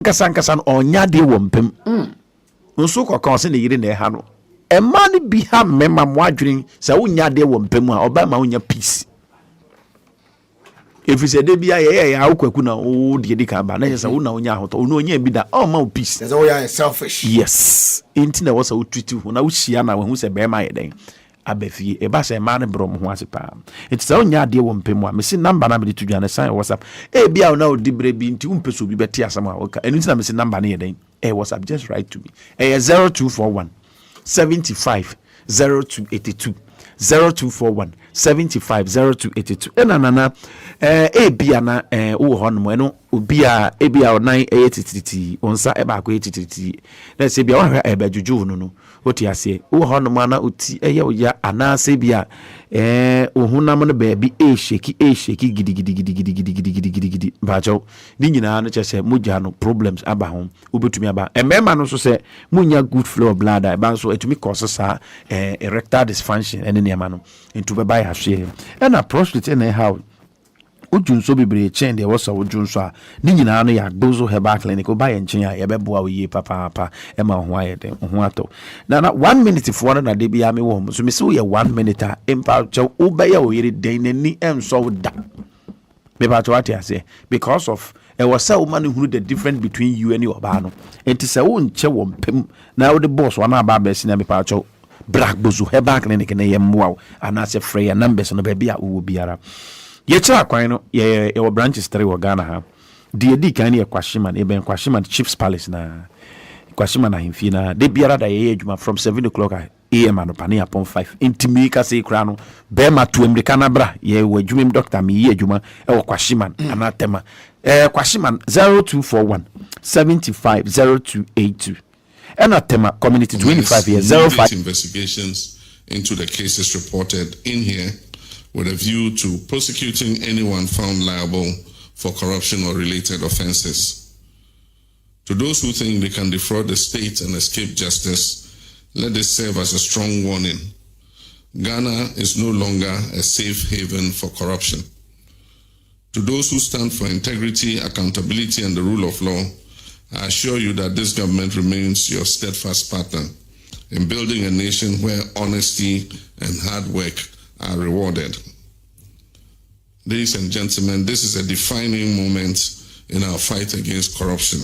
kasan onya de wompem nso kokon se ne yire na ha no ema ne bi ha mema mo adwene se wonya de wompem a oba ma wonya peace if you say de bia ye ya akwaku na o de ka ba na se wo na wonya hoto ono onya bi da o ma peace say we are selfish. yes inti na wo se wo treat ho na wo hia na wo hu se be ma ye den abefie e ba se ma ne bro mo ho ase pa enti se wonya de wompem a me se number na me de tudwane sign WhatsApp e bia na o di bre bi nti umpe so bi beti asam a woka enti na me se number na ye den WhatsApp just write to me 0241 75 0282 0241 75 0282 ena nana bia na wo ho no eno obia bia onan tititi onsa e ba ko tititi na se bia wa e ba juju no oti ase wo ho no na oti eye oya ana se bia ohunam no ba bi sheki gidi bajo ni nyina no chese moja no problems aba ho obetumi aba emema no so se munya good flow of blood e ba so etumi cause sa erectile dysfunction ene ne no into be buy hahwe na prostate na how ojunso bebre chen de wosa ojunso a ni nyina no ya gbozo herbal clinic o buy enchen a ye beboa oye papa e ma ho aye den ho ato na 1 minute for na de bia me wo so me se wo ye 1 minute a empa che wo be ya oyere den nani enso da me ba to ati ase because of e was say woman who the difference between you and your ba no enti se wo nche wo mpem na wo de boss wa na ba ba si na me pa cho black bozu herbal clinic na ye mwa ana se free ya numbers no ba bia wo biara ye cha kwan no ye branches 3 wo Ghana ha de kan ye kwashiman e ben kwashiman Chiefs Palace na kwashiman na himfi na de biara da ye adwuma from 7 o'clock am anopane upon 5 intimi ka se kra no be ma to America na bra ye wadwumem doctor me ye adwuma e wo kwashiman anatema kwashiman 0241 75 0282 anatema community 25 years 05 investigations into the cases reported in here with a view to prosecuting anyone found liable for corruption or related offenses. To those who think they can defraud the state and escape justice, let this serve as a strong warning. Ghana is no longer a safe haven for corruption. To those who stand for integrity, accountability, and the rule of law, I assure you that this government remains your steadfast partner in building a nation where honesty and hard work are rewarded. Ladies and gentlemen, this is a defining moment in our fight against corruption.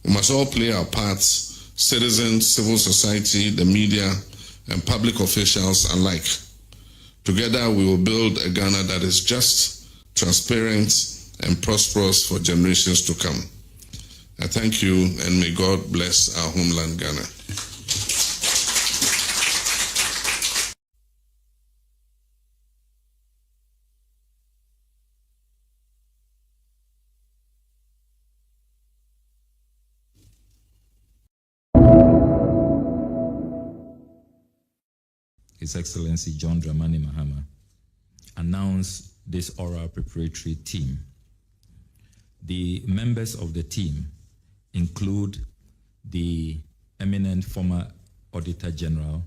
We must all play our parts, citizens, civil society, the media, and public officials alike. Together, we will build a Ghana that is just, transparent, and prosperous for generations to come. I thank you, and may God bless our homeland, Ghana. His Excellency John Dramani Mahama announced this oral preparatory team. The members of the team include the eminent former Auditor General,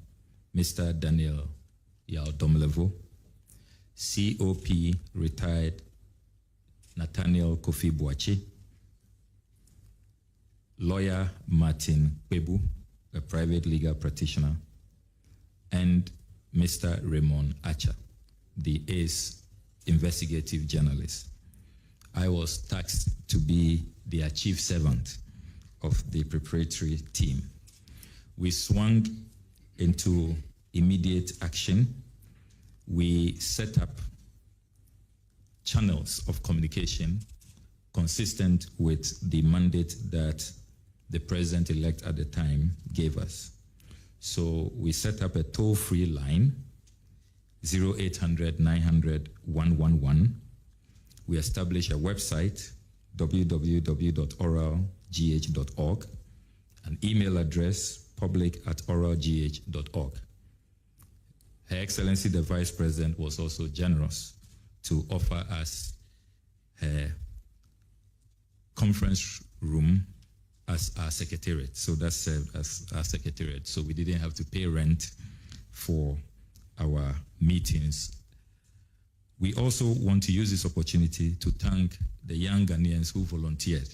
Mr. Daniel Yaldomlevo, COP retired Nathaniel Kofi Boakye, lawyer Martin R.K.B, a private legal practitioner, and Mr. Raymond Acha, the ACE investigative journalist. I was tasked to be the chief servant of the preparatory team. We swung into immediate action. We set up channels of communication consistent with the mandate that the president-elect at the time gave us. So we set up a toll-free line, 0800 900 111. We established a website, www.oralgh.org, an email address, public@oralgh.org. Her Excellency the Vice President was also generous to offer us her conference room as our secretariat. So that served as our secretariat. So we didn't have to pay rent for our meetings. We also want to use this opportunity to thank the young Ghanaians who volunteered,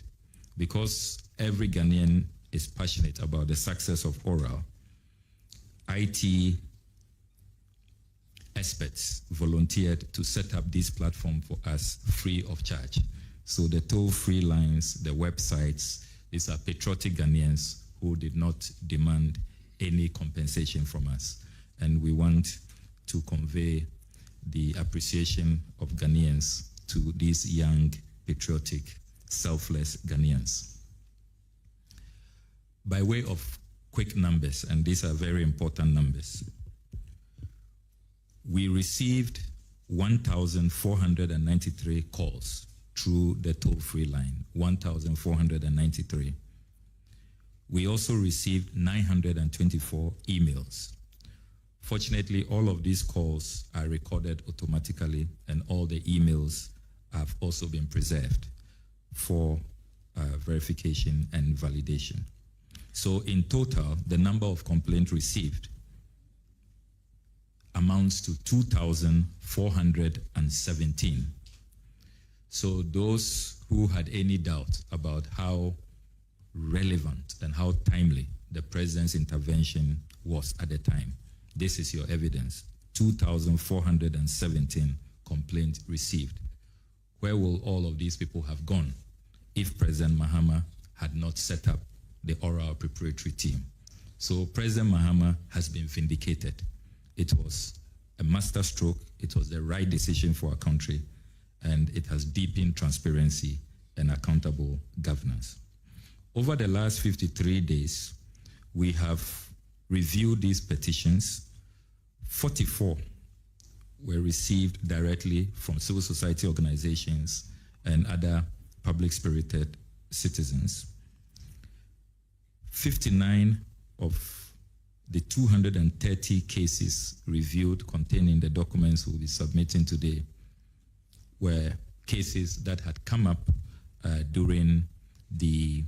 because every Ghanaian is passionate about the success of oral, IT experts volunteered to set up this platform for us free of charge. So the toll-free lines, the websites, these are patriotic Ghanaians who did not demand any compensation from us. And we want to convey the appreciation of Ghanaians to these young, patriotic, selfless Ghanaians. By way of quick numbers, and these are very important numbers, we received 1,493 calls through the toll-free line, 1,493. We also received 924 emails. Fortunately, all of these calls are recorded automatically, and all the emails have also been preserved for verification and validation. So in total, the number of complaints received amounts to 2,417. So those who had any doubt about how relevant and how timely the president's intervention was at the time, this is your evidence. 2,417 complaints received. Where will all of these people have gone if President Mahama had not set up the oral preparatory team? So President Mahama has been vindicated. It was a masterstroke. It was the right decision for our country, and it has deepened transparency and accountable governance. Over the last 53 days, we have reviewed these petitions. 44 were received directly from civil society organizations and other public-spirited citizens. 59 of the 230 cases reviewed containing the documents we'll be submitting today were cases that had come up during the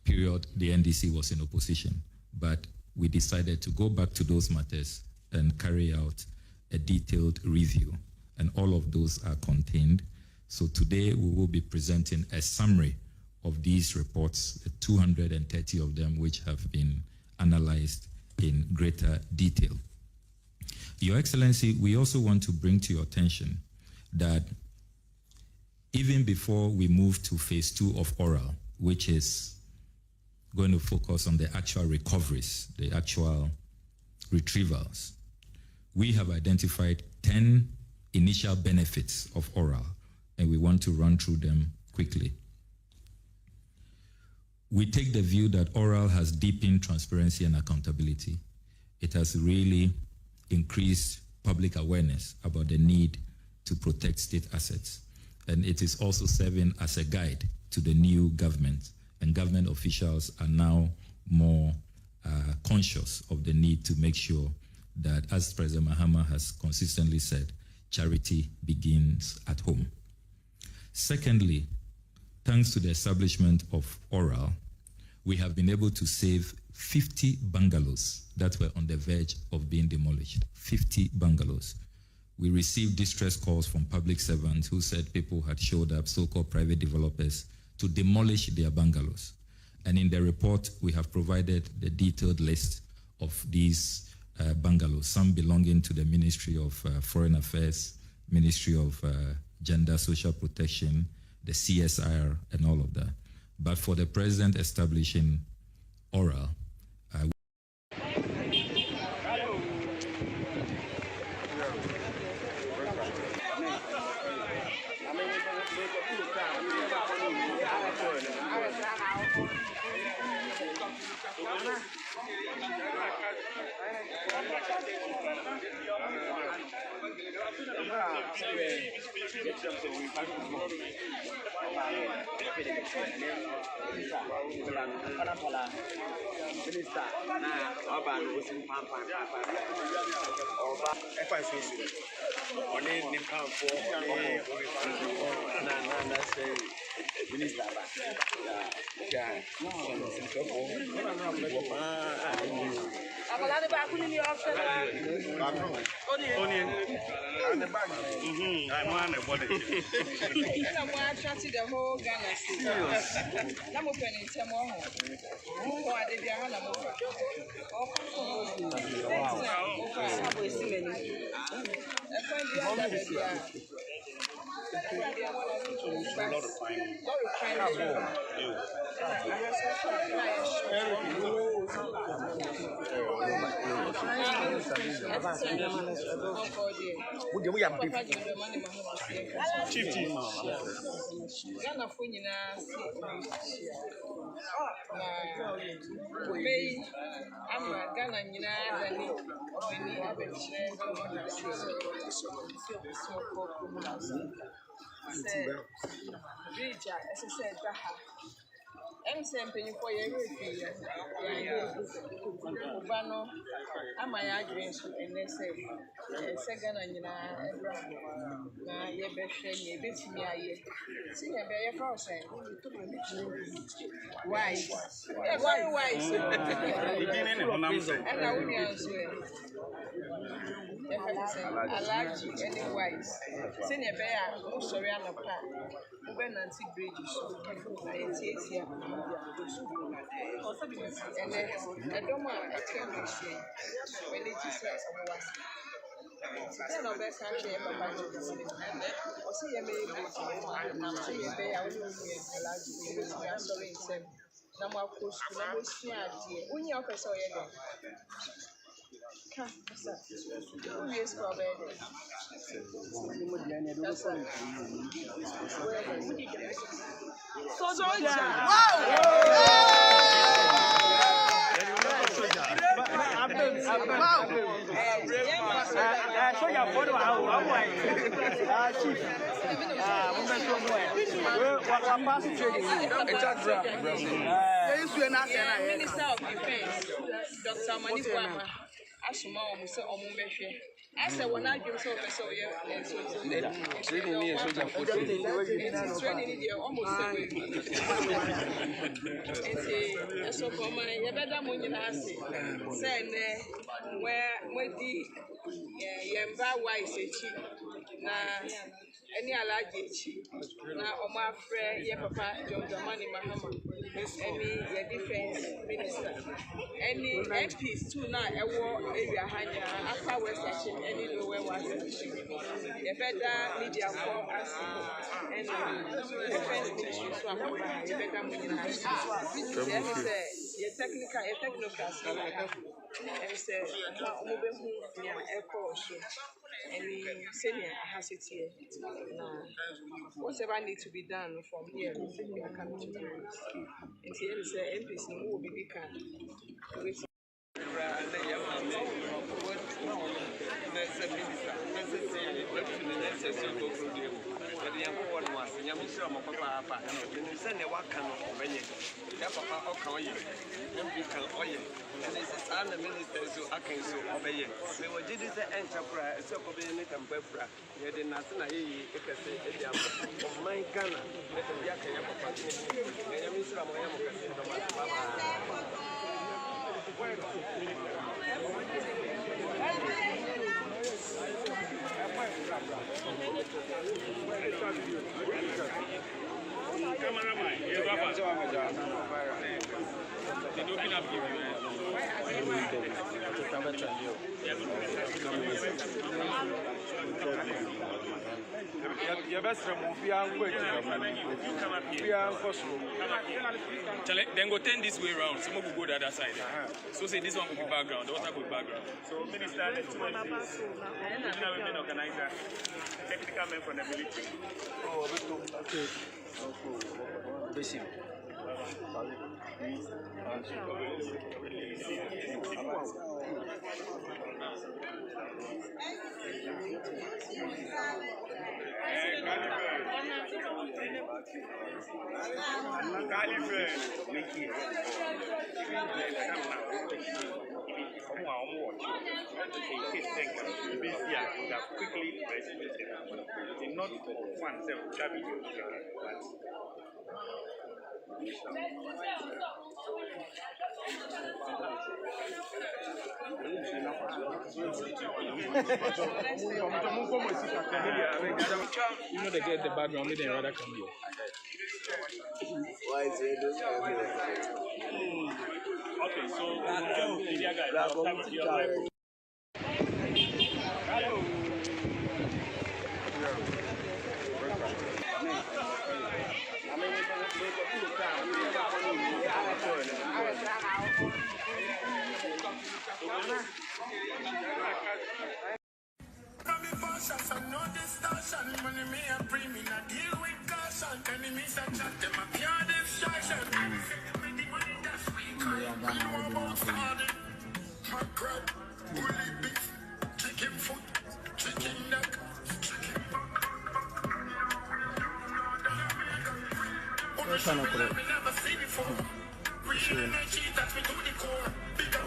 period the NDC was in opposition. But we decided to go back to those matters and carry out a detailed review, and all of those are contained. So today we will be presenting a summary of these reports, 230 of them which have been analyzed in greater detail. Your Excellency, we also want to bring to your attention that even before we move to phase 2 of oral, which is going to focus on the actual recoveries, the actual retrievals, we have identified 10 initial benefits of oral, and we want to run through them quickly. We take the view that oral has deepened transparency and accountability. It has really increased public awareness about the need to protect state assets. And it is also serving as a guide to the new government. And government officials are now more conscious of the need to make sure that, as President Mahama has consistently said, charity begins at home. Secondly, thanks to the establishment of oral, we have been able to save 50 bungalows that were on the verge of being demolished. 50 bungalows. We received distress calls from public servants who said people had showed up, so-called private developers, to demolish their bungalows. And in the report, we have provided the detailed list of these bungalows, some belonging to the Ministry of Foreign Affairs, Ministry of Gender, Social Protection, the CSIR, and all of that. But for the president establishing oral, Abalade back in the option. Only. And the bag. I'm on the body. I'm attracted the whole Ghana. I'm opening some more. Who are the Diana? Ghana for you now. I'm a Ghana, you know, when you have a chance, Rija, as I said, I'm saying for your review. Ubano, I'm my address, and they say, second, and you know, your best friend, you bit me. See, a bear cross, wise. Very wise. And I will answer. I like you, any wise. Senior bear, oh, sorry, I'm a part. When Nancy Bridges, I see here. And then I don't want a chemistry when it is then I'll best actually have a bunch of the city. Or see a baby, see a bear, I will be a large answering them. No more push, no more when you offer so again. Who is for bed? So, Minister of Defense, Dr. Manikwama, Ashima, I said, when I give so training almost so for my better money, say, where the Yamba wise any allergy now my friend your papa John Money Mahama any defense minister any MPs too now area hanya after West Section any lower one the better media for us and defense ministry so I'm better money say your technical and say any senior has it here. Whatever needs to be done from here, we are coming to do. And here is the MPs who will be big. The ministers who are so obey. They were did this enterprise, so obeying it and Befra. They did not say, of my Ghana, let them yak and cameraman, they don't have you. Your best remove then go turn this way around. Some will go the other side. So say this one will be background, the other will be background. So minister, women organizer, technical men from the military. Oh, okay. Basic. Not one You know they get the background, they rather come here. Why is it? Okay, so media guys, I'll start with you.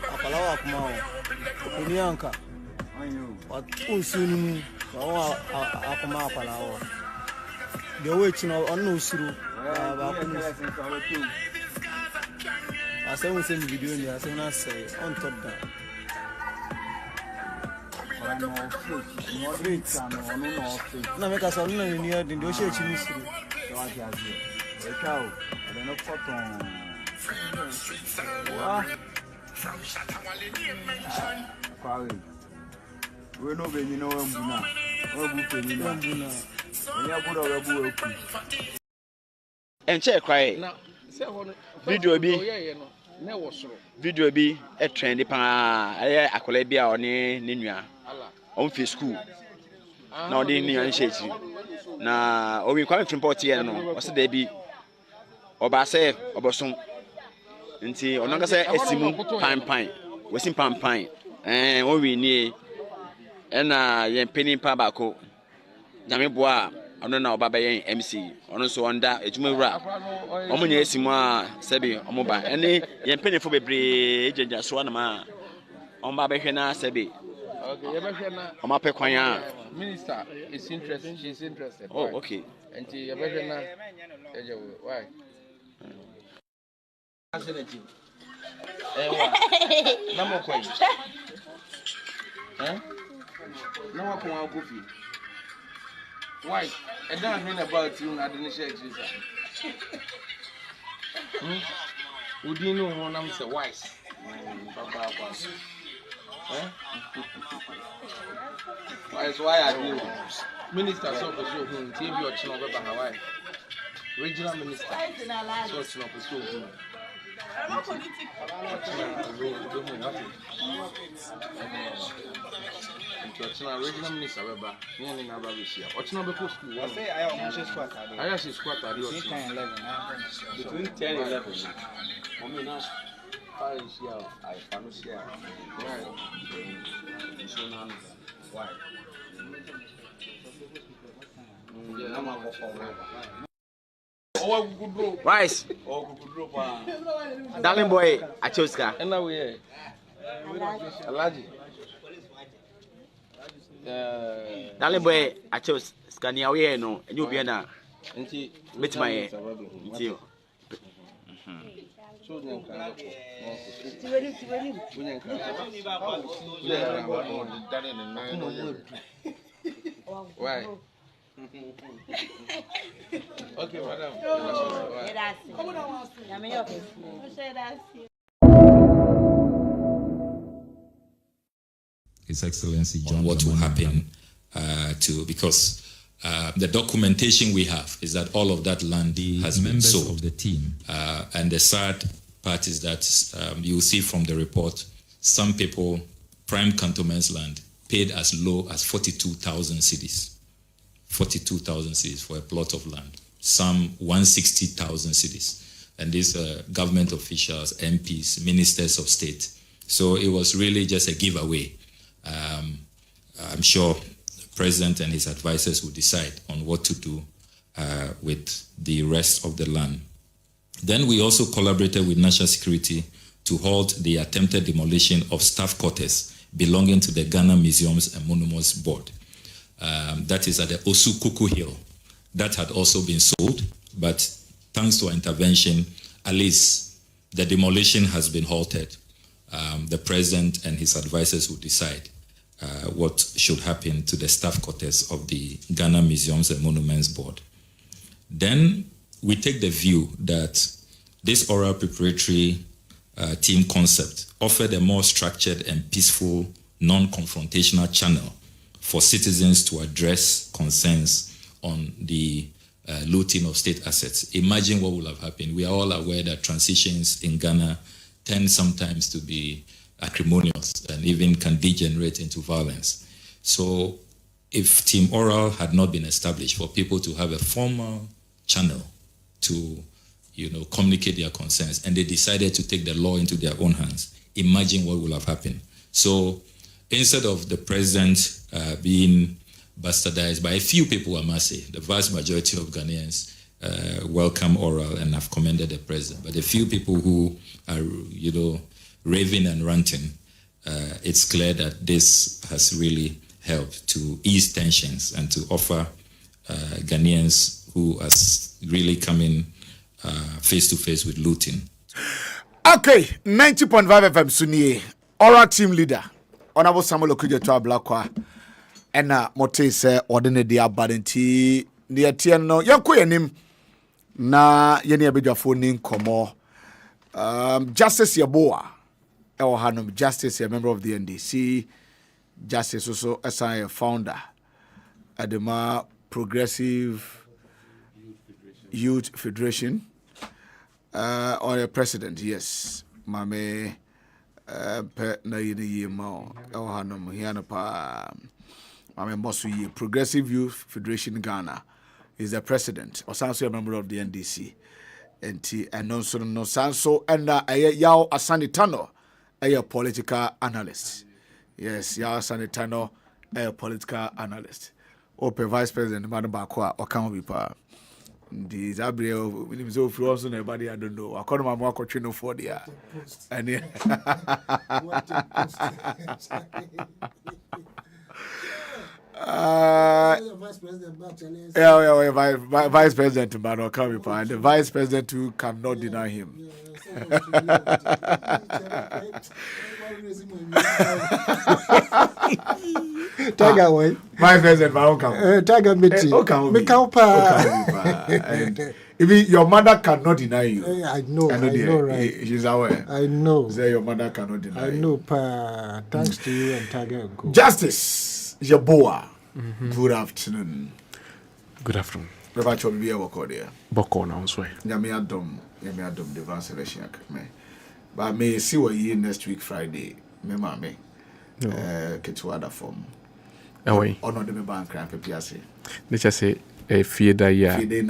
Apalawa kuma Kunyanka. What usunu akuma apalawa. The wait no onu suru I say we send video in there, I say na say on top that. Na make us on no near the do share chini suru. We no be no mbuna. Mbuna. Nya budo we bu eku. Enche kwai. Now, say what Video bi. Na wo soro. Video bi e trend pa aye akola bi a one ne nua. On fi school. Na odi ni an shechi. Na o wi kwa import here no. O se da bi oba se obosom. Nti ono ga se esimu pan. Wesin pan. O wi ni na ye penny pa bako. Nyame boa ono na oba be MC ono so onda ejuma wura omunya esimu a sebi omoba ene ye penny fo bebre ejeja so na ma omba be hwe na sebi Okay, you better na. oma pe kwan a Minister is interested, she's interested. oh okay And you better na. Why? Namo kwai. No one can go fi. Why? I don't mean about you na the share Jesus. Would you know one am say wise? Papa. Why are you? Minister so for so who TV or chino be Hawaii. Regional minister. So chino for so who. Regional minister Baba, nearly never this year. What's not before school? I say I am squad. I actually squad at 11. Between 10 and 11. I share. Why? Rice. Darling boy, Achoska. And now we are. Alaji. Darling boy, Achoska near we no, and you be na. Nti Bit my nti. Why? Okay, madam. His Excellency John, what will happen because the documentation we have is that all of that land has been sold. Of the team. And the sad part is that you'll see from the report, some people, prime cantonments land, paid as low as 42,000 cedis. 42,000 cedis for a plot of land. Some 160,000 cedis. And these government officials, MPs, ministers of state. So it was really just a giveaway. I'm sure the president and his advisors will decide on what to do with the rest of the land. Then we also collaborated with National Security to halt the attempted demolition of staff quarters belonging to the Ghana Museums and Monuments Board. That is at the Osukuku Hill. That had also been sold, but thanks to our intervention, at least the demolition has been halted. the president and his advisors will decide what should happen to the staff quarters of the Ghana Museums and Monuments Board. Then we take the view that this oral preparatory team concept offered a more structured and peaceful, non-confrontational channel for citizens to address concerns on the looting of state assets. Imagine what would have happened. We are all aware that transitions in Ghana tend sometimes to be acrimonious and even can degenerate into violence. So if Team Oral had not been established for people to have a formal channel to communicate their concerns, and they decided to take the law into their own hands, imagine what would have happened. So instead of the president being bastardized by a few people, I must say, the vast majority of Ghanaians welcome Oral and have commended the president. But a few people who are, raving and ranting, it's clear that this has really helped to ease tensions and to offer Ghanaians who are really coming face to face with looting. Okay, 90.5 FM Sunni, Oral team leader, Honorable Samuel Okudzeto Ablakwa, and Mote say ordinary dia badenti near Tiano, Yanko Yanim, na Yeni Abidjafo nin komo. Justice Yaboa, our Hanum, Justice, a member of the NDC, Justice also as a founder at the Progressive Youth Federation, or a president, yes. Mame pe na yini yema our Hanum, Hianapa, Mame Mosu, Progressive Youth Federation Ghana is the president, or also a member of the NDC. And also no sanso and Yao Asanitano, a political analyst. Yes, Yao Asanitano, a political analyst. Open Vice President Madam Bakwa or Kambipa. The Zabrio with himself also nobody I don't know. I call him a Chino for the and Vice President Mano Kamipa, and the Vice President who cannot deny him. Tiger way. Vice President Mano Tiger Mitty. If your mother cannot deny you. I know right. She's aware. I know. Say your mother cannot deny you. I know, pa. Thanks to you and Tiger. Justice Yaboa. Good afternoon. Good afternoon. Preparatory be a work there. Boko na onswe. Nyame adom the advance election me. But may see what you next week Friday. Me mama. Ketwada form. Away. Ono de me bank cramp piase. Nature say a fieda ya edi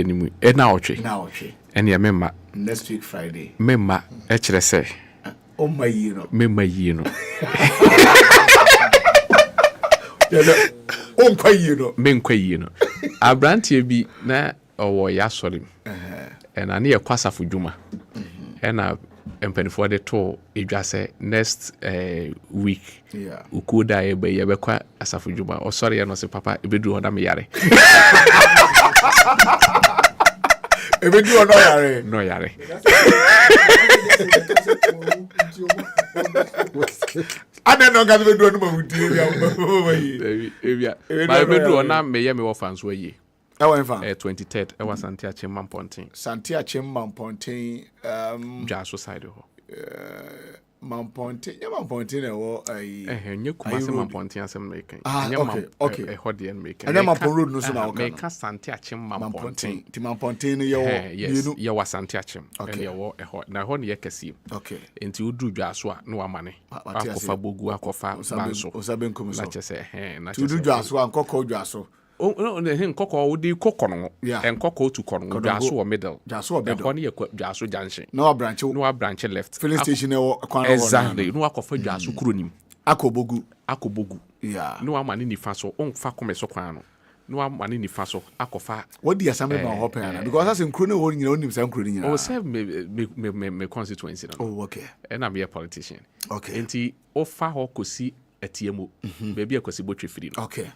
enimu. E na otwe. Na otwe. Ene ya memma next week Friday. Memma e kire say. O mayi no. Memma yi no. Menkwa yi no. Abrantie bi na owo ya sori. Na ne yakwasafo dwuma. Na empanifo de to edwase next week. Yeah. Ukuda ye bekwa asafo dwuma. O sori ya no se papa ebedu hoda me yare. Ebedu hoda yare. No yare. I don't know what do no with my bedroom na me ye me wo fans we ye. I went for 23rd e was Santia Chimman Pontin. Santia Chimman Pontin Jaso side ho. Mampontin, Mampontin or you come as Mampontin asem making. Okay. A hodian making. And then Mampon Road no so now make Santia Chimman Pontin. Timampontin yes, you was Santia Chim. And you were a hot na hon ye kesi. Okay. Into do Jaswa no money. Akofa bogu akofa banso. Osabenkum so. Na chese na to do Jaswa and Coco Jaso. Oh no, the Coco would do cocono and Coco to corner. Jaso middle. Jaso middle. Honey Jaso junction. No branch left. Filling station exactly. No akofa Jaso kuronim. Akobogu. Yeah. No amani ni faso on fa come so kwano. No amani ni faso akofa. What the assembly man hope because as in Krono won you know some Krono. Oh say me constituency. Oh okay. And I'm a politician. Okay. Enti ofa ho kosi etiemu. Baby akosi botwe free. Okay.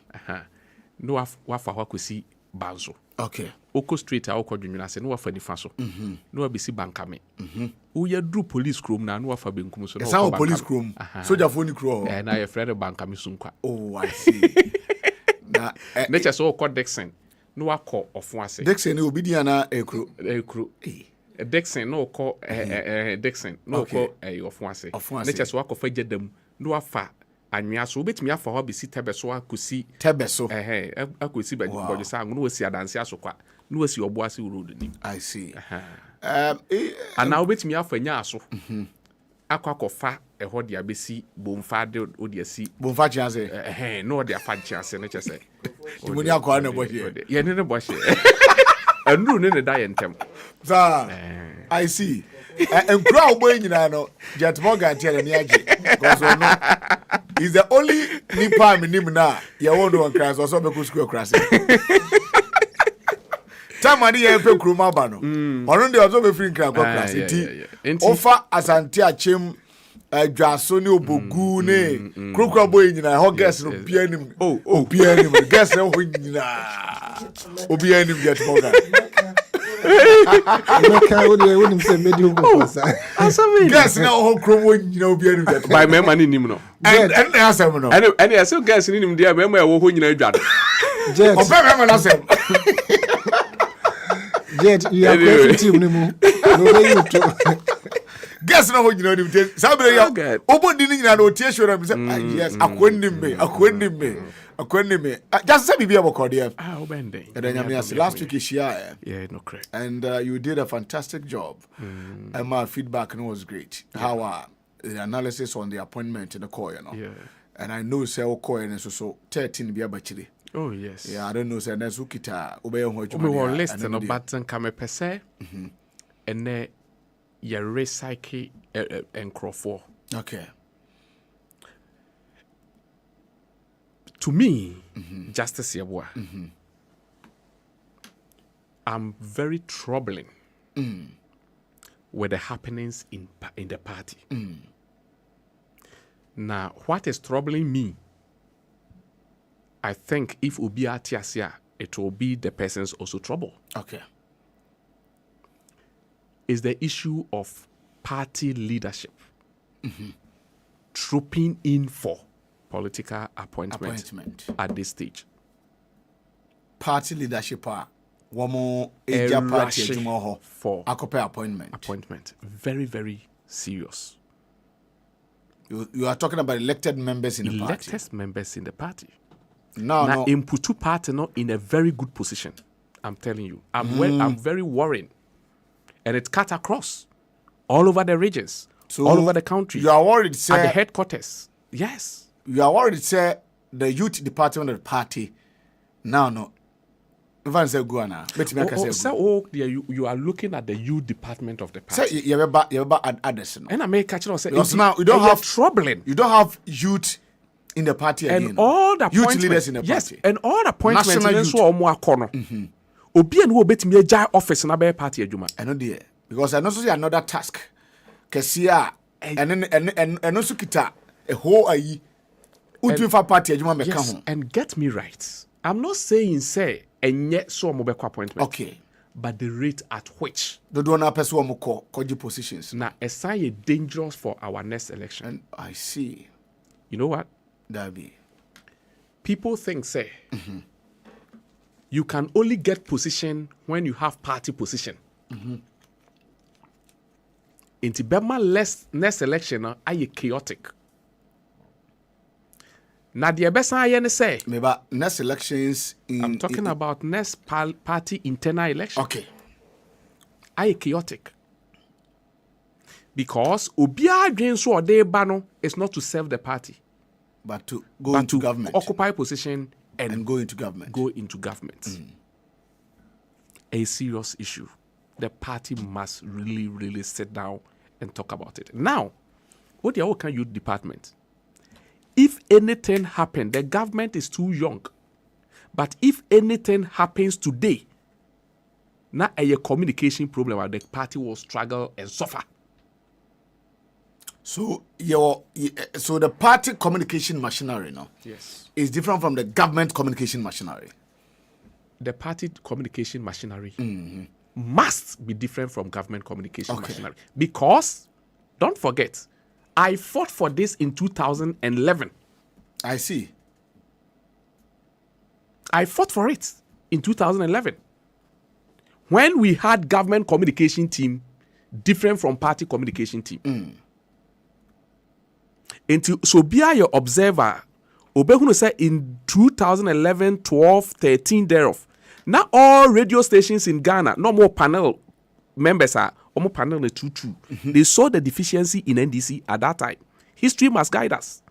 No wafa ho kosi banzo. Okay. Oko street a oko dwunwuna se no wafa nifa so. No abisi bankame. Uye dru police chrome na no wafa benkum so no. Esa police chrome. Soldier phone chrome. Na your friend bankame sunkwa. Oh, I see. Na nature so oko Dixon. No wakọ ọfun ase. Dixon ni obi dia na ekro. Dixon no oko Dixon no oko ọfun ase. Nature so wakọ fa jedam no wafa anwea so obetumi afa ho besi tebeso akosi tebeso akosi bojo sa no wasi adanse asokwa no wasi obo ase road ni. I see. Ana obetumi afa nya aso akwakofa eho de abesi bomfa de odi asi bomfa chiase no de afa chiase ne chese imuni akwa na bohye ye ne bohye anu ne da ye ntem sa I see. Enkura ogbo nyina no Jet Morgan tell me age because no is the only nipa minim na ye won do nkra so be ko school class tamani ye pe kruma ba no onu de ozo be free nkra ko class ti ofa asante achem adwaso ne obogu ne krokro boy nyina ho guest no bia nim bia nim guest ho nyina obi anim Jet Morgan Guess now how Chrome you know be by my money nim no. And answer no. And I still guess nim there me wo ho nyina dwado. Jet. Ofa me na say. Jet you are playing team ni mu. No be you to. Guess now how you know nim te. Sabe ya. Obo di nyina no tie show na say yes akwennim me. Just say bibia boko there. Obende. Last week is here. Yeah, no correct. And you did a fantastic job. And my feedback was great. How the analysis on the appointment in the call, you know. Yeah. And I know say call and so 13 be abachiri. Oh yes. Yeah, I don't know say next ukita obey ho juma. We will list no button kame pese. And ye recycle enkrofo. Okay. To me, Justice Yabua, I'm very troubling with the happenings in the party. Now, what is troubling me, I think if Ubi Atiasia, it will be the person's also trouble. Okay. Is the issue of party leadership trooping in for political appointment at this stage. Party leadership womo eja party ejuma for akope appointment. Very, very serious. You are talking about elected members in the party. Elected members in the party. No. In Putu party not in a very good position. I'm telling you. I'm very worried. And it cut across all over the regions, all over the country. You are worried, sir. At the headquarters. Yes. You are worried, say the youth department of the party now. You are looking at the youth department of the party. Say you have others. And I make catch say now you don't have troubling. You don't have youth in the party and again. All the youth leaders in the party. Yes, and all the appointments national so omo akono. Obi and who betimi agya office na be party adwuma. I know there because I know so another task. Kesia and also kita a whole ayi. Yes, and get me right. I'm not saying say and yet so mobile appointment. Okay. But the rate at which the donor person call positions. Now a dangerous for our next election. And I see. You know what? That be. People think say you can only get position when you have party position. In Tibema next election are chaotic. Now the best I say. Maybe next elections. I'm talking about next party internal election. Okay. I chaotic. Because Obia against what they bano is not to serve the party, but to go into government, occupy position and go into government. A serious issue. The party must really sit down and talk about it. Now, what the Okan Youth Department? If anything happened, the government is too young. But if anything happens today, now a communication problem, the party will struggle and suffer. So the party communication machinery, yes, is different from the government communication machinery. the party communication machinery must be different from government communication machinery. Because, don't forget, I fought for this in 2011. I see. I fought for it in 2011. When we had government communication team different from party communication team. So be your observer. Obehunu say in 2011, 12, 13 thereof. Now all radio stations in Ghana, no more panel members are more panel the 2-2. They saw the deficiency in NDC at that time. History must guide us.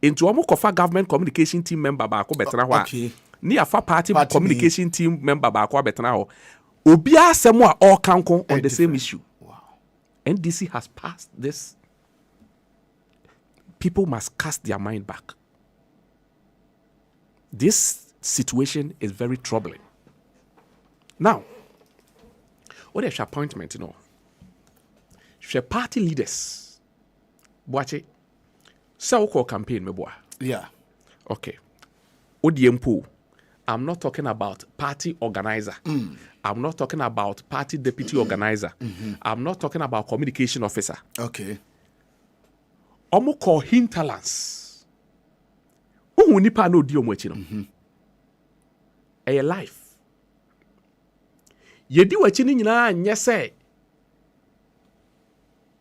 Into omo kofa government communication team member ba ko betena ho. Ni afa party communication team member ba ko betena ho. Obia asemo a all kanko on the same issue. Wow. NDC has passed this. People must cast their mind back. This situation is very troubling. Now, what is your appointment, you know? Your party leaders. Boakye. So called campaign, me boy. Yeah. Okay. ODMPO. I'm not talking about party organizer. I'm not talking about party deputy organizer. I'm not talking about communication officer. Okay. Omo call hinterlands. Who nipa no di omo echi no. A life. Yedi wachi ni nyina anye se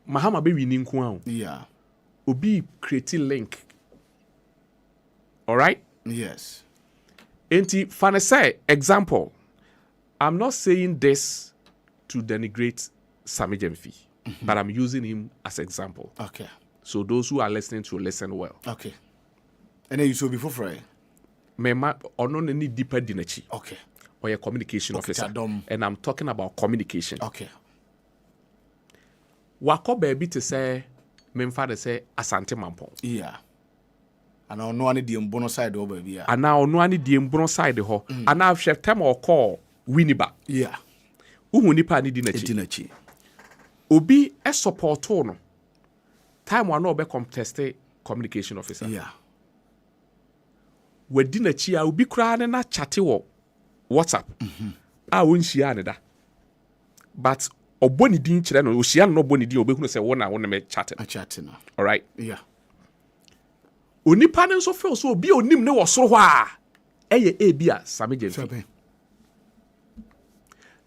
Mahama be wi ni nko an. Yeah. Obi create link. All right? Yes. Enti fane say example. I'm not saying this to denigrate Sammy Jemfi, but I'm using him as example. Okay. So those who are listening to listen well. Okay. And then you should be for free. Mema ono ni deeper dinachi. Okay. Or a communication officer. Chadom. And I'm talking about communication. Okay. Wako baby to say memfa say asante mampong. Yeah. And I know any the mbono side over here. And now no any the mbono side ho. And now chef time or call Winiba. Yeah. Uhu nipa ni dinachi. Obi e support no. Time one no be contested communication officer. Yeah. We dinachi a obi kura na chate wo WhatsApp. A won shia ne da. But oboni din kire no oshia no oboni din obehunu se wona wona me chat. A chat no. All right. Yeah. Onipa ne so feel so obi onim ne wo soro ho a eye ebia Sammy Jemfi.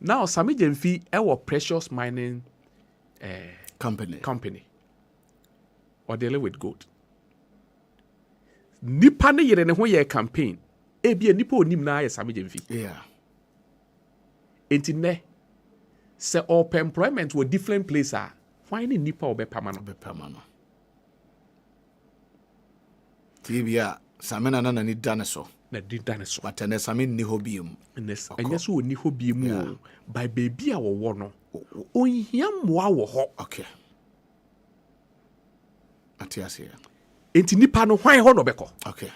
Now Sammy Jemfi our precious mining company or dealing with gold. Nipa ne yere ne ho ye campaign ebia nipa onim na ye Sammy Jemfi. Yeah. Enti ne se open employment with different place a why ni nipa obepama no. Tibia Samena na ni dinosaur. Na di dinosaur. But ne Samin ni hobium. Enye so oni hobium by baby a wo no. Ohia mmoa wo ho. Okay. Atiasia. Enti nipa no hwan ho no beko. Okay.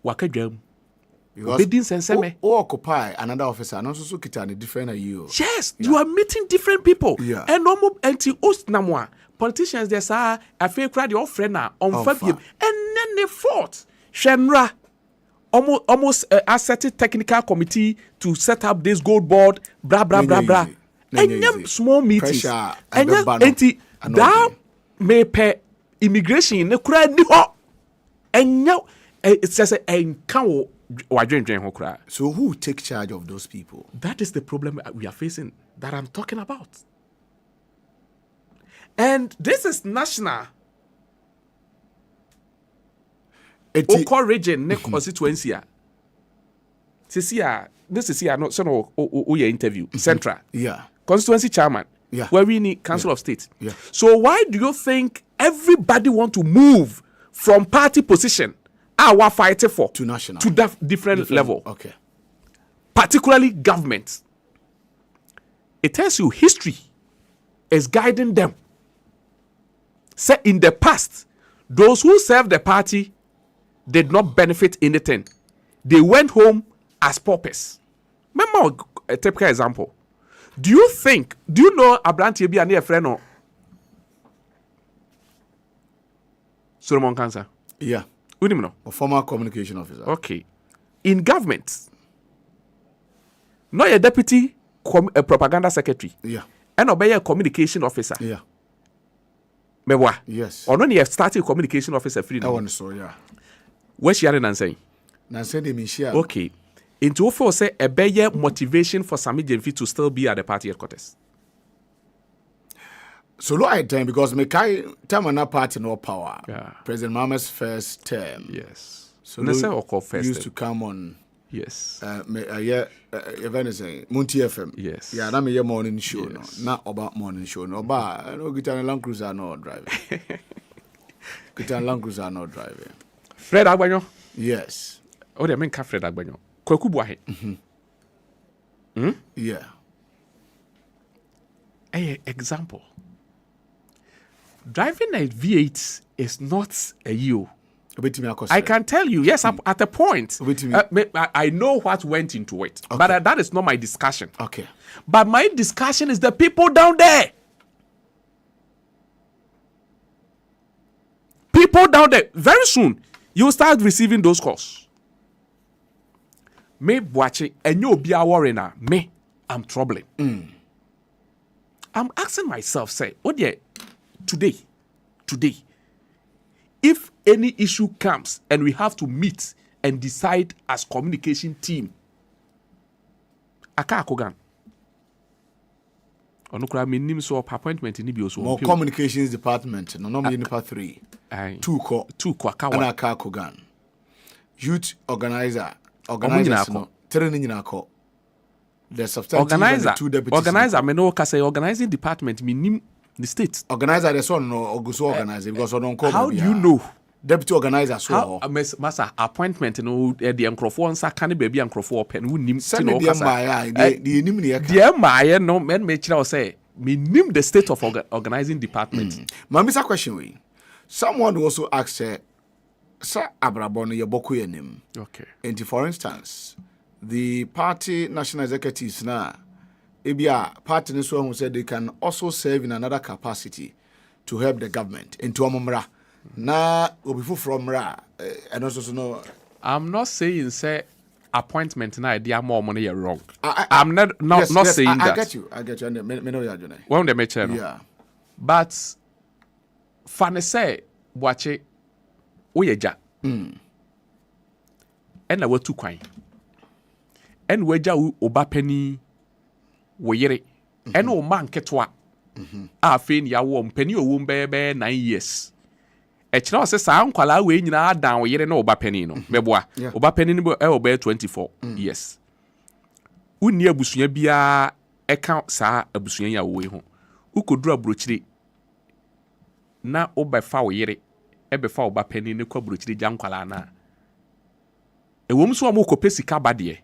Wakadwam. Because o occupy another officer no so kita ne different you. Yes, you are meeting different people. Yeah. And normal enti ostnamwa. Politicians there say I feel crowd your friend na on Fabiem and then they fought. Shenra almost asset technical committee to set up this gold board blah. And small meetings. And that may pay immigration ne kura ni ho. And now it says encounter. So who take charge of those people? That is the problem we are facing that I'm talking about. And this is national. Oko region ne constituency. This is here no so your interview central. Yeah. Constituency chairman. Yeah. Where we need council of state. Yeah. So why do you think everybody want to move from party position our fighting for to national to that different level? Okay. Particularly government. It tells you history is guiding them. Say in the past, those who served the party did not benefit anything. They went home as paupers. Remember a typical example. Do you know Abranti Ebi and a friend or Solomon Cancer? Yeah. Who do you know? A former communication officer. Okay. in government, not a deputy a propaganda secretary. Yeah. And obey a communication officer. Yeah. Mewa. Yes. Or no, you have started communication officer free. I want to so yeah. Where's she and saying? Nancy de Michelle. Okay. Into offer say a better motivation for Sami Jenfi to still be at the party headquarters. So look at time because me kai time and party no power. Yeah. President Mahama's first term. Yes. So Let's say first used term. to come on. Yes. Event saying Munti FM. Yes. Yeah, na me your morning show Yes. no. Not about morning show no. But no get a Land Cruiser no driving. Get a Land Cruiser no driving. Fred Agbanyo. Yes. Oh, they mean Fred Agbanyo. Kwaku Boakye. Yeah. Hey, example. Driving a V8 is not a you. I can tell you, yes, at a point, I know what went into it, okay. but that is not my discussion. Okay. But my discussion is the people down there. People down there. Very soon, you'll start receiving those calls. Me watching, and you'll be a worry now. Me, I'm troubling. I'm asking myself, say, oh dear, today, if any issue comes and we have to meet and decide as communication team, aka akogan. Onukura me nim so appointment ni bi oso. More communications department, no me nipa 3. Two ko akawa. Ana aka akogan. Youth organizers no. Tere ni nyina ko. The substantive organizer, 2 deputies. Organizer, me no kase organizing department, me nim the state. Organizer, the son no oguso organizer because on call. How do you know? Deputy organizer so. Masa appointment no the enkrofo nsa kan baby enkrofo pen who nim ti no kasa. The nim ne the maye no men me kira say me nim the state of organizing department. Mamisa question we. Someone also asked Sir Abrabon your Boakye name. Okay. And for instance, the party national executives now, ebia party this one who said they can also serve in another capacity to help the government into Amumra. Na obifu from Ra and also no. I'm not saying say appointment na idea more money you're wrong. I'm not saying that. I get you. And me know you Jone. When they make no. Yeah. But fane say Boakye oyeja. And na watu kwan. And weja oba pani wo yere. And o man ketwa. Afin ya wo mpani o mbebe 9 years. Echina se sa nkwala we nyina dan wo yere na oba pani no. Meboa. Oba pani no oba 24 years. Unni abusunya bia eka sa abusunya ya wo ho. Ukodura brochire na oba fa wo yere. Ebefa oba pani ne kwa brochire jankwala na. Ewom so am ko sika bade.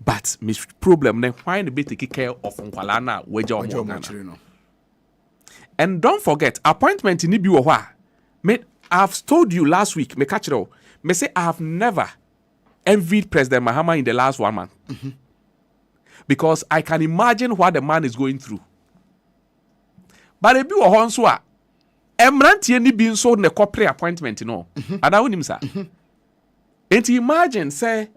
But my problem ne why be take care of nkwala na weja omo. And don't forget appointment ni bi wo ho a me I've told you last week me catch it me say I have never envied President Mahama in the last 1 month. Because I can imagine what the man is going through. But e bi wo ho nso a emrantie ni bi nso ne corporate appointment no. Ada wonim sa. And imagine say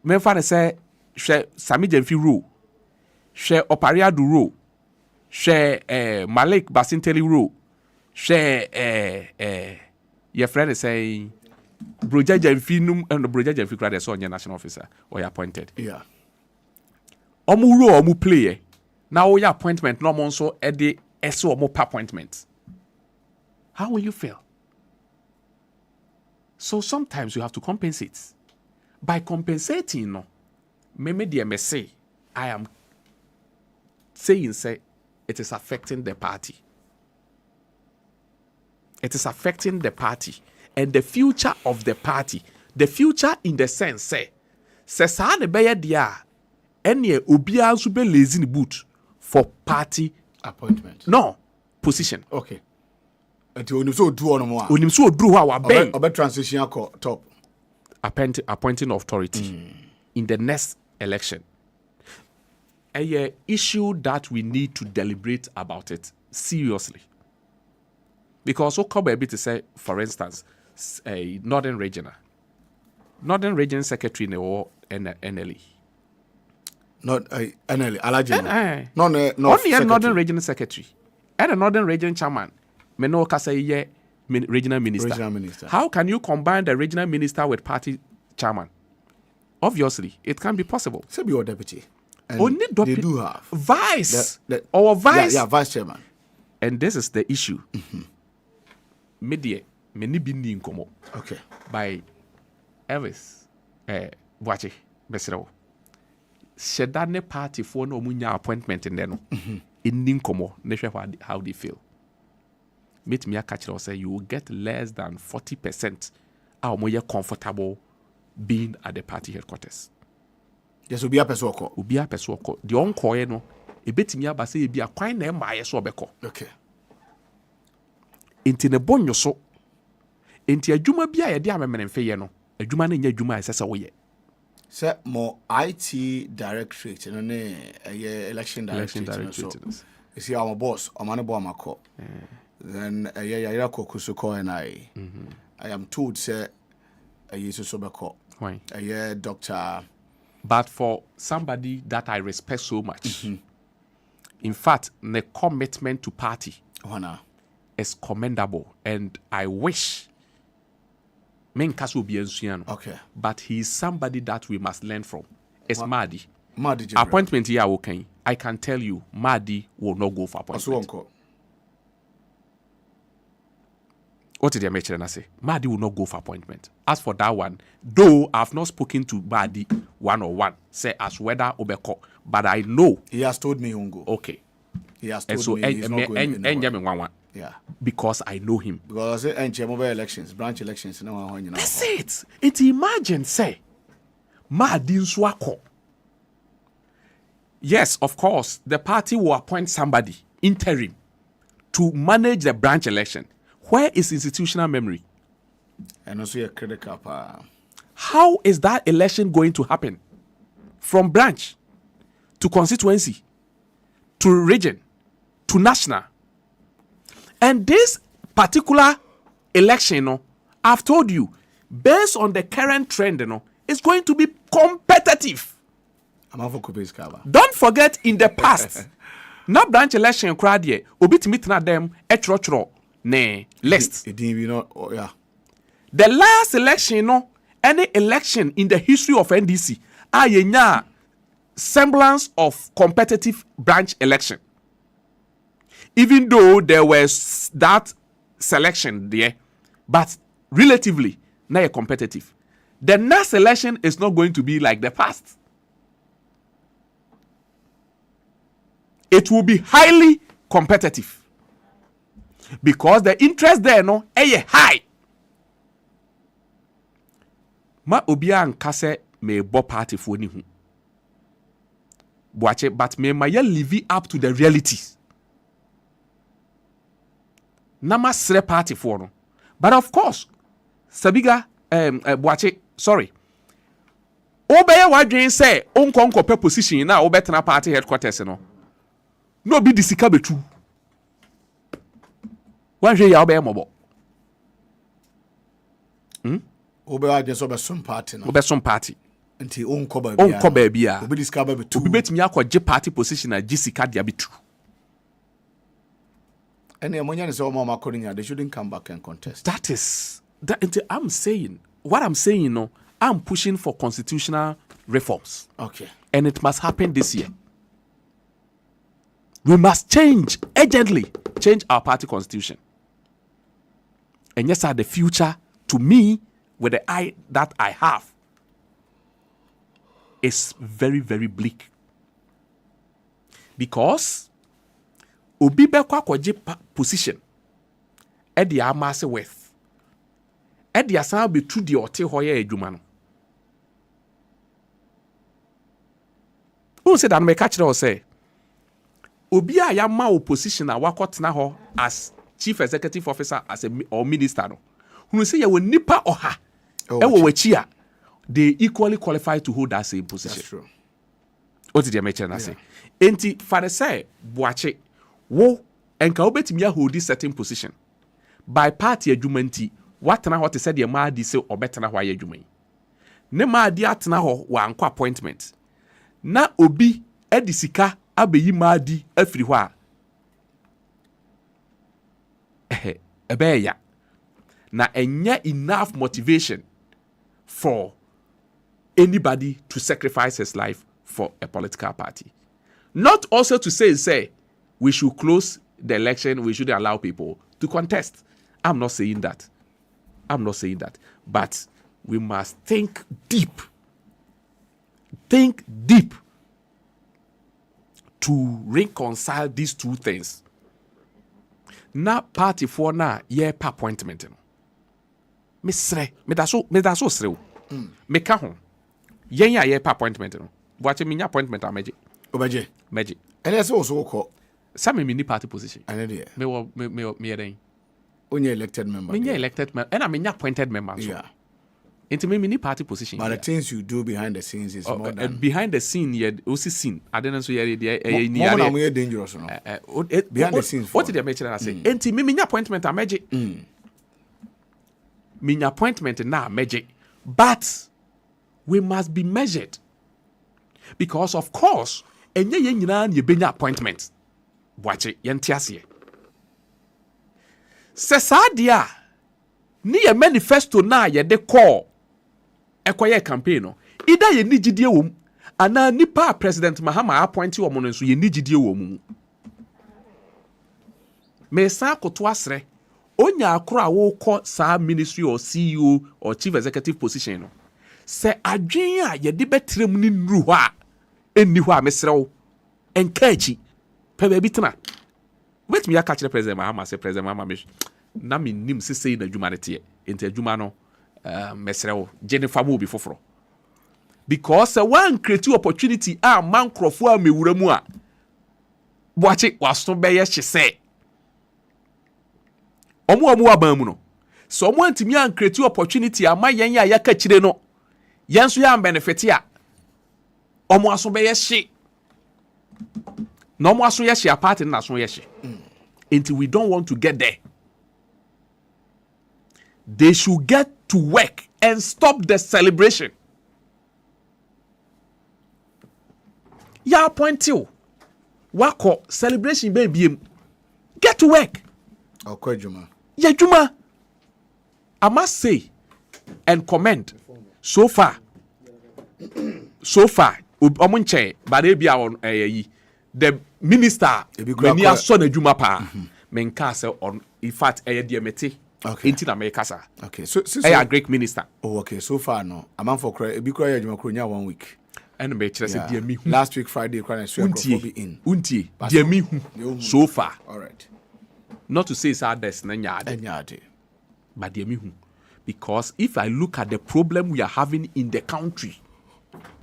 me fa say hwe Sami Jenfi rule, hwe Opariado rule, hwe Malik Basinteli rule, hwe your friend say Broja Jenfi num and Broja Jenfi kra dey so national officer or you appointed. Yeah. Omu rule omu play now your appointment no mo so e dey eso omu appointment. How will you feel? So sometimes you have to compensate. By compensating, no, me say, I am saying, say, it is affecting the party. It is affecting the party. And the future of the party. The future in the sense, say sa ne beye dia, enye obia so be lazy in boot for party appointment. No, position. Okay. Until onim so do ono mo a. Onim so do wa ben. Obe transition akọ top. Appointing authority in the next election. A issue that we need to deliberate about it seriously. Because what come a bit to say, for instance, a northern regional. Northern Region Secretary ne wo NLE. Not NLE. Alaji. No. Only a Northern Region Secretary. And a Northern Region Chairman. Me no kasa ye regional minister. Regional minister. How can you combine the regional minister with party chairman? Obviously, it can be possible. Say be your deputy. And only they do have vice or vice. Yeah, vice chairman. And this is the issue. Media, many been in komo. Okay. By Elvis, Boakye, Besrewo. Shedane party for no munya appointment in there. In Ninkomo, how they feel. Meet me a catcher or say you will get less than 40% are more comfortable being at the party headquarters. Yes, will be a peswoko. Will be a peswoko. The on no, a bit me up say be a quite name by a sobeko. Okay. Into the bonyo so. Into a juma be a diamond and fayeno. A juma in your juma is a way. Sir, more IT directorate and election directorate. You see, I'm a boss. I'm an Obama. Then a year Kusuko and I am told, sir, a year Sobako. Why? A year doctor. But for somebody that I respect so much, in fact, the commitment to party is commendable, and I wish. Okay. But he is somebody that we must learn from. It's Mahdi. Mahdi appointment here, okay. I can tell you, Mahdi will not go for appointment. What did I mention? Say Mahdi will not go for appointment. As for that one, though I've not spoken to Mahdi one-on-one, say as whether Obeko, but I know he has told me he won't go. Okay. He has told me he's not going anywhere. Yeah. Because I know him. Because elections, branch elections, that's it. It imagine say Mahdi Nswako. Yes, of course, the party will appoint somebody interim to manage the branch election. Where is institutional memory? And also a critical How is that election going to happen? From branch to constituency to region to national. And this particular election, I've told you, based on the current trend, it's going to be competitive. Don't forget in the past, na branch election crowd here, obit them etrotro ne list. The last election, any election in the history of NDC, a semblance of competitive branch election. Even though there was that selection there, but relatively not competitive. The next election is not going to be like the past. It will be highly competitive because the interest there is high. Ma obia nkase me bo party for ni hu. Boakye, but me ma live up to the realities. Nama sre party for no. But of course, Sabiga Boakye, sorry. Obeye wadwen say onkonko pe position na obetena party headquarters no. No be disika betu. Wanhwe ya obeye mobo. Obeye wadwen so be some party no. Obe some party. Nti onko ba bia. Onko ba bia. Obi disika ba betu. Obi betimi akwaje party position na gisika dia betu. And they shouldn't come back and contest. That is I'm saying. What I'm saying, I'm pushing for constitutional reforms. Okay. And it must happen this year. We must urgently change our party constitution. And yes, the future, to me, with the eye that I have, is very, very bleak. Because obi be kwa kwaje position e de amase with e de asan be tu de ote hoye adwuma no who said that me catch or say obi a ya ma opposition a wakotena ho as chief executive officer as or minister no who say ya we nipa oha e wo wachi a they equally qualify to hold that same position. That's true. What did you mention? I say enti for say Boakye wo enka obetimi hold this certain position by party adwumanti watena ho te said the Mahdi say obetena ho adwuman ne ma adi atena ho wa anko appointment na obi edi sika abeyi ma adi afiri ho a ebeya na enye enough motivation for anybody to sacrifice his life for a political party. Not also to say we should close the election, we should allow people to contest. I'm not saying that. But we must think deep. Think deep to reconcile these two things. Na party for na ye pa appointment no. Me da so sre. Me ka ho. Yen ya ye pa appointment no. Watch me nya appointment ameje. Obeje. Meje. And that's also called. Some me party position. And there. Me then. Only elected member. Me elected member. And I mean appointed member. So. Yeah. Into me party position. But the things you do behind the scenes is more than behind the scene. Yeah, also scene. I don't know. So yeah, more dangerous. No. Behind the scenes. What did they mention? I say. Into me appointment. I magic. Me appointment now magic. But we must be measured because of course. Enye ye nyina na ye benya appointment. Boakye ye ntiase. Se sadia ni ye manifesto na ye de call ekoye campaign no. Ida ye nigidie wom ana nipa President Mahama appoint wo mo no so ye nigidie wom. Me sa koto asre onya akoro a wo kọ sa ministry or CEO or chief executive position no. Se adwen a ye de betrem ni nru ho a enni ho a mesrew enkachi pe ba bitena wait me ya catch the President Mahama say President Mahama me na me nim sesei na adwuma ne te enti adwuma no mesrew Jennifer mo bi foforo because one create opportunity a man crofo a mewura mu a boache waso be ye hyese omo aban mu no so omo antimi an create opportunity a ma yen ya yaka kire no yen so ya benefit a omo aso be ye hye no more so yes, your party na so yes. Until we don't want to get there. They should get to work and stop the celebration. Ya point you. Wako celebration baby. Get to work. Okay, Juma. Yeah, Juma. I must say and comment so far. Omunche, but they be on the minister many are son adwuma pa men ka say on in fact diamete into America sir. Okay, so a great minister. Oh, okay, so far no amount for cry be cry adwuma kronya 1 week and me kire say diami hu last week Friday cry so be in untie diami hu so far. All right, not to say it's others na nyaade but diami hu because if I look at the problem we are having in the country